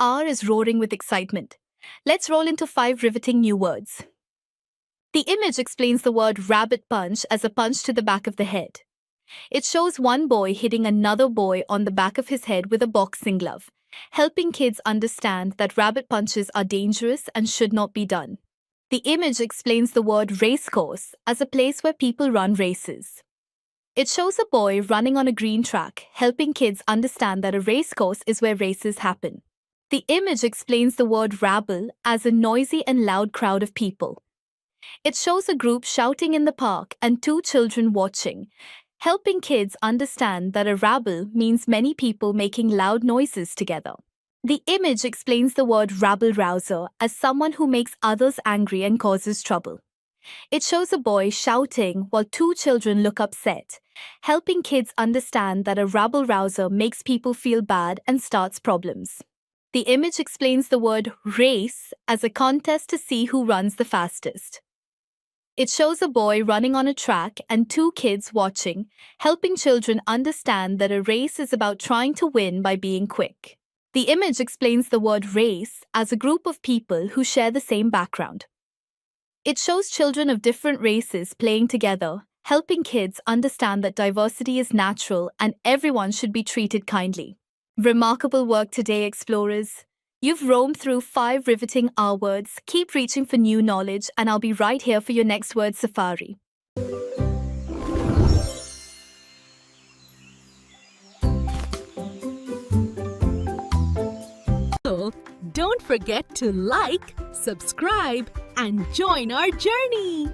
R is roaring with excitement. Let's roll into 5 riveting new words. The image explains the word rabbit punch as a punch to the back of the head. It shows one boy hitting another boy on the back of his head with a boxing glove, helping kids understand that rabbit punches are dangerous and should not be done. The image explains the word race course as a place where people run races. It shows a boy running on a green track, helping kids understand that a race course is where races happen. The image explains the word rabble as a noisy and loud crowd of people. It shows a group shouting in the park and 2 children watching, helping kids understand that a rabble means many people making loud noises together. The image explains the word Rabble Rouser as someone who makes others angry and causes trouble. It shows a boy shouting while 2 children look upset, helping kids understand that a rabble rouser makes people feel bad and starts problems. The image explains the word race as a contest to see who runs the fastest. It shows a boy running on a track and 2 kids watching, helping children understand that a race is about trying to win by being quick. The image explains the word race as a group of people who share the same background. It shows children of different races playing together, helping kids understand that diversity is natural and everyone should be treated kindly. Remarkable work today, explorers. You've roamed through 5 riveting R words. Keep reaching for new knowledge, and I'll be right here for your next word safari. So, don't forget to like, subscribe, and join our journey.